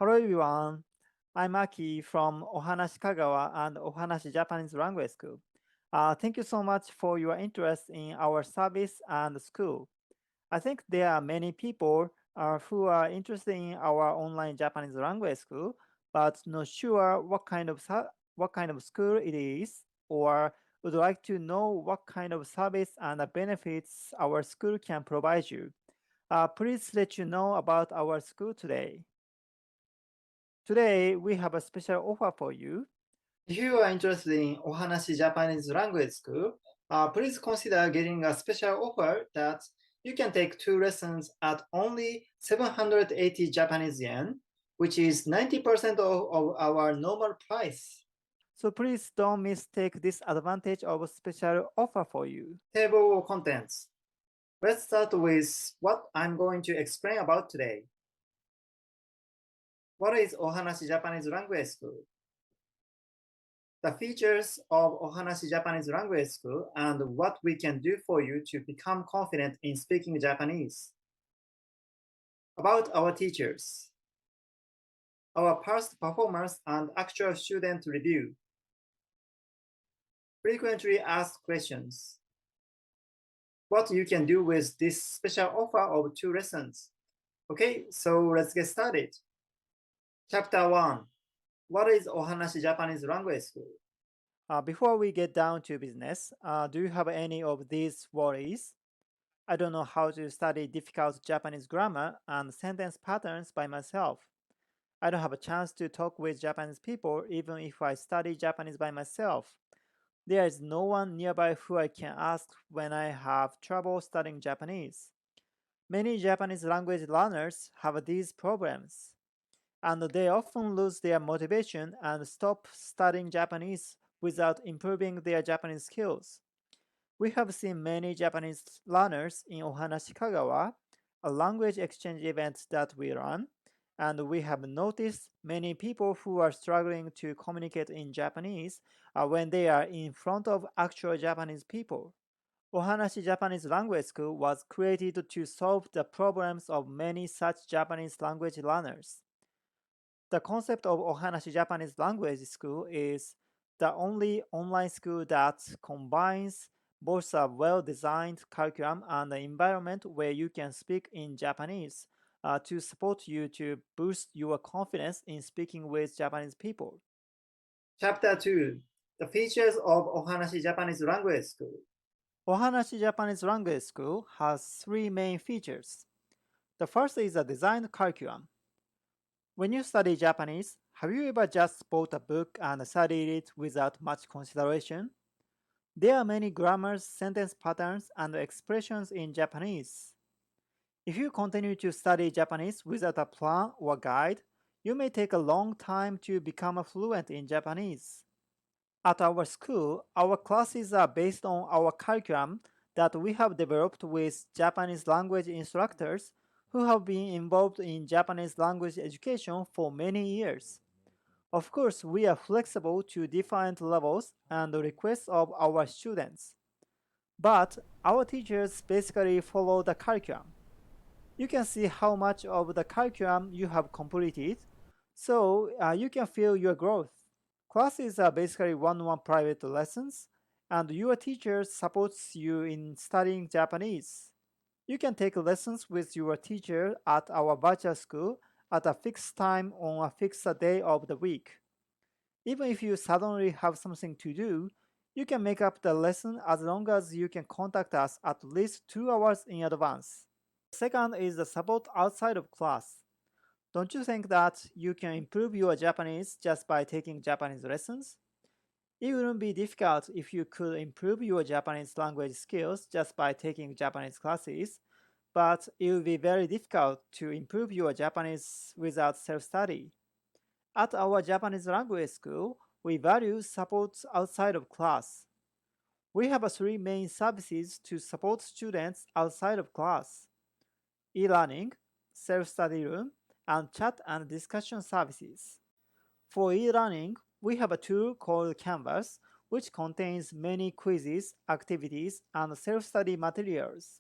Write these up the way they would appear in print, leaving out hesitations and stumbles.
Hello everyone, I'm Aki from Ohanasi Kagawa and Ohanasi Japanese Language School. Thank you so much for your interest in our service and school. I think there are many people who are interested in our online Japanese language school, but not sure what kind of school it is, or would like to know what kind of service and benefits our school can provide you. Please let you know about our school today. Today, we have a special offer for you. If you are interested in Ohanasi Japanese Language School, please consider getting a special offer that you can take 2 lessons at only 780 Japanese yen, which is 90% of our normal price. So please don't mistake this advantage of a special offer for you. Table of contents. Let's start with what I'm going to explain about today. What is Ohanasi Japanese Language School? The features of Ohanasi Japanese Language School and what we can do for you to become confident in speaking Japanese. About our teachers. Our past performance and actual student review. Frequently asked questions. What you can do with this special offer of 2 lessons. Okay, so let's get started. Chapter 1. What is Ohanasi Japanese Language School? Before we get down to business, do you have any of these worries? I don't know how to study difficult Japanese grammar and sentence patterns by myself. I don't have a chance to talk with Japanese people even if I study Japanese by myself. There is no one nearby who I can ask when I have trouble studying Japanese. Many Japanese language learners have these problems, and they often lose their motivation and stop studying Japanese without improving their Japanese skills. We have seen many Japanese learners in Ohanasi Kagawa, a language exchange event that we run, and we have noticed many people who are struggling to communicate in Japanese when they are in front of actual Japanese people. Ohanasi Japanese Language School was created to solve the problems of many such Japanese language learners. The concept of Ohanasi Japanese Language School is the only online school that combines both a well-designed curriculum and an environment where you can speak in Japanese to support you to boost your confidence in speaking with Japanese people. Chapter 2. The features of Ohanasi Japanese Language School. Ohanasi Japanese Language School has 3 main features. The first is a designed curriculum. When you study Japanese, have you ever just bought a book and studied it without much consideration? There are many grammars, sentence patterns, and expressions in Japanese. If you continue to study Japanese without a plan or guide, you may take a long time to become fluent in Japanese. At our school, our classes are based on our curriculum that we have developed with Japanese language instructors who have been involved in Japanese language education for many years. Of course, we are flexible to different levels and requests of our students, but our teachers basically follow the curriculum. You can see how much of the curriculum you have completed, so you can feel your growth. Classes are basically one-on-one private lessons, and your teacher supports you in studying Japanese. You can take lessons with your teacher at our virtual school at a fixed time on a fixed day of the week. Even if you suddenly have something to do, you can make up the lesson as long as you can contact us at least 2 hours in advance. Second is the support outside of class. Don't you think that you can improve your Japanese just by taking Japanese lessons? It wouldn't be difficult if you could improve your Japanese language skills just by taking Japanese classes, but it would be very difficult to improve your Japanese without self-study. At our Japanese language school, we value support outside of class. We have 3 main services to support students outside of class: e-learning, self-study room, and chat and discussion services. For e-learning, we have a tool called Canvas, which contains many quizzes, activities, and self-study materials.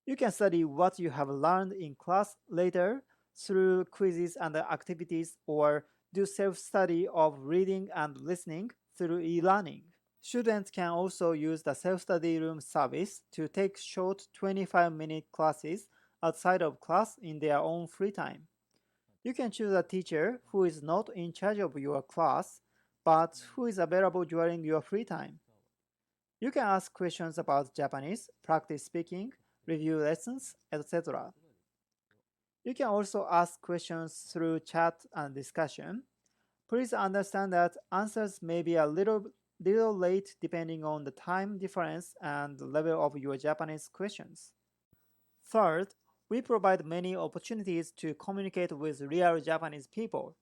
You can study what you have learned in class later, through quizzes and activities or do self-study of reading and listening through e-learning. Students can also use the self-study room service to take short 25-minute classes outside of class in their own free time. You can choose a teacher who is not in charge of your class, but who is available during your free time. You can ask questions about Japanese, practice speaking, review lessons, etc. You can also ask questions through chat and discussion. Please understand that answers may be a little late depending on the time difference and the level of your Japanese questions. Third, we provide many opportunities to communicate with real Japanese people.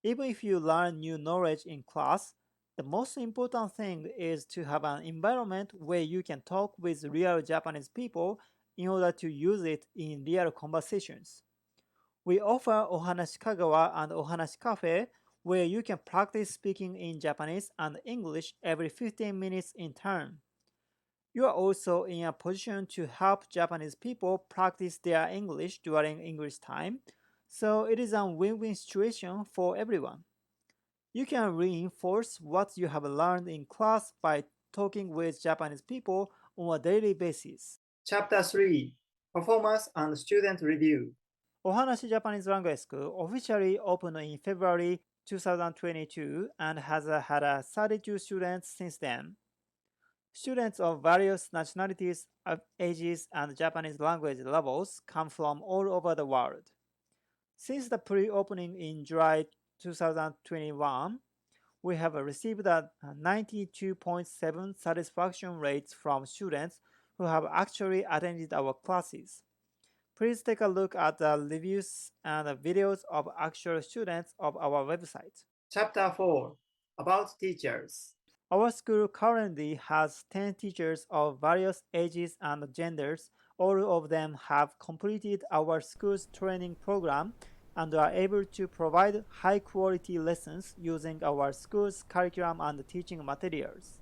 Even if you learn new knowledge in class, the most important thing is to have an environment where you can talk with real Japanese people in order to use it in real conversations. We offer Ohanasi Kagawa and Ohanasi Cafe where you can practice speaking in Japanese and English every 15 minutes in turn. You are also in a position to help Japanese people practice their English during English time, so it is a win-win situation for everyone. You can reinforce what you have learned in class by talking with Japanese people on a daily basis. Chapter 3 Performance and Student Review. Ohanasi Japanese Language School officially opened in February 2022 and has had 32 students since then. Students of various nationalities, ages, and Japanese language levels come from all over the world. Since the pre-opening in July 2021, we have received a 92.7 satisfaction rates from students who have actually attended our classes. Please take a look at the reviews and videos of actual students of our website. Chapter 4 About Teachers. Our school currently has 10 teachers of various ages and genders. All of them have completed our school's training program and are able to provide high quality lessons using our school's curriculum and teaching materials.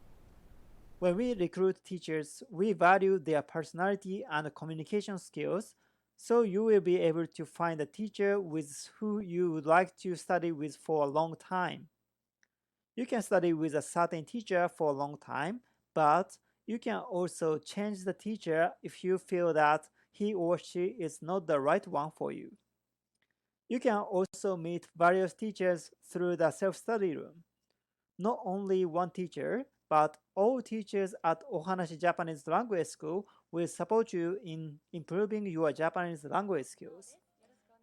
When we recruit teachers, we value their personality and communication skills, so you will be able to find a teacher with who you would like to study with for a long time. You can study with a certain teacher for a long time, but you can also change the teacher if you feel that he or she is not the right one for you. You can also meet various teachers through the self-study room. Not only one teacher, but all teachers at Ohanasi Japanese Language School will support you in improving your Japanese language skills.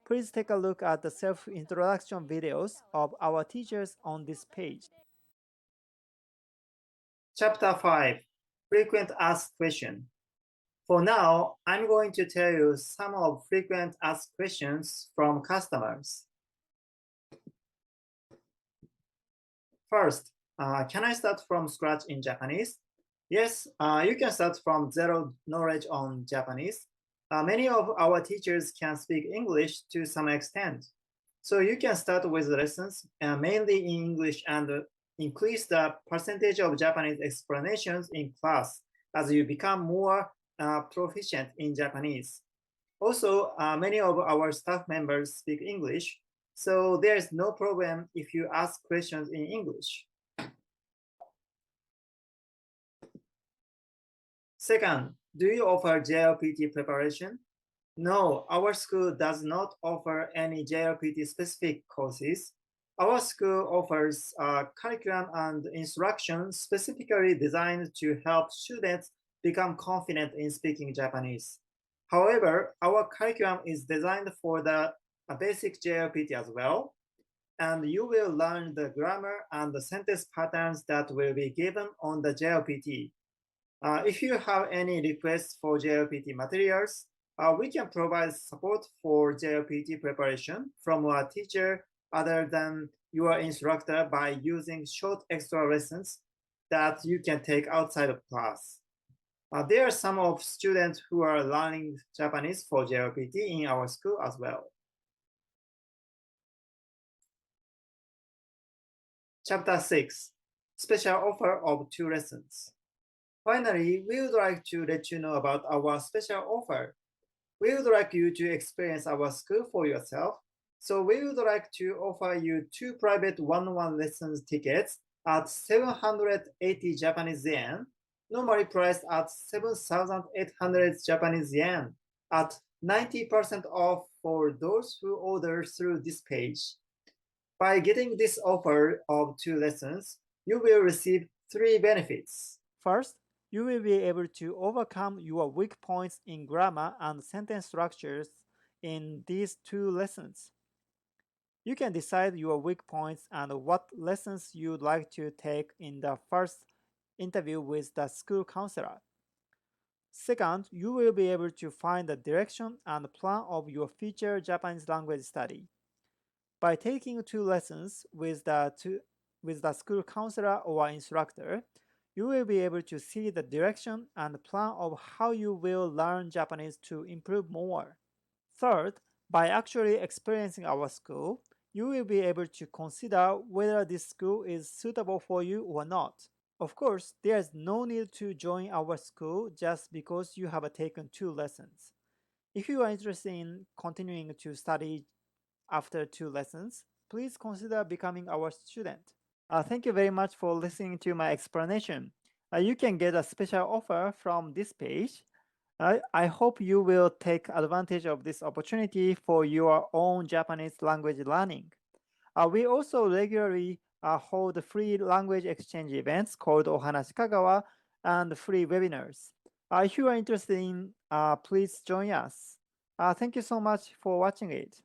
Please take a look at the self-introduction videos of our teachers on this page. Chapter 5 Frequent Asked Question. For now, I'm going to tell you some of frequent asked questions from customers. First, can I start from scratch in Japanese? Yes, you can start from zero knowledge on Japanese. Many of our teachers can speak English to some extent. So you can start with lessons mainly in English and increase the percentage of Japanese explanations in class as you become more proficient in Japanese. Also, many of our staff members speak English, so there is no problem if you ask questions in English. Second, do you offer JLPT preparation? No, our school does not offer any JLPT specific courses. Our school offers a curriculum and instruction specifically designed to help students become confident in speaking Japanese. However, our curriculum is designed for the basic JLPT as well, and you will learn the grammar and the sentence patterns that will be given on the JLPT. If you have any requests for JLPT materials, we can provide support for JLPT preparation from a teacher other than your instructor by using short extra lessons that you can take outside of class. There are some of students who are learning Japanese for JLPT in our school as well. Chapter 6 Special Offer of 2 Lessons. Finally, we would like to let you know about our special offer. We would like you to experience our school for yourself So we would like to offer you two private one-on-one lessons tickets at 780 Japanese yen, normally priced at 7,800 Japanese yen, at 90% off for those who order through this page. By getting this offer of two lessons, you will receive three benefits. First, you will be able to overcome your weak points in grammar and sentence structures in these two lessons. You can decide your weak points and what lessons you'd like to take in the first interview with the school counselor. Second, you will be able to find the direction and plan of your future Japanese language study. By taking two lessons with the school counselor or instructor, you will be able to see the direction and plan of how you will learn Japanese to improve more. Third, by actually experiencing our school, you will be able to consider whether this school is suitable for you or not. Of course, there is no need to join our school just because you have taken two lessons. If you are interested in continuing to study after two lessons, please consider becoming our student. Thank you very much for listening to my explanation. You can get a special offer from this page. I hope you will take advantage of this opportunity for your own Japanese language learning. We also regularly hold free language exchange events called Ohanasi Kagawa and free webinars. If you are interested in, please join us. Thank you so much for watching it.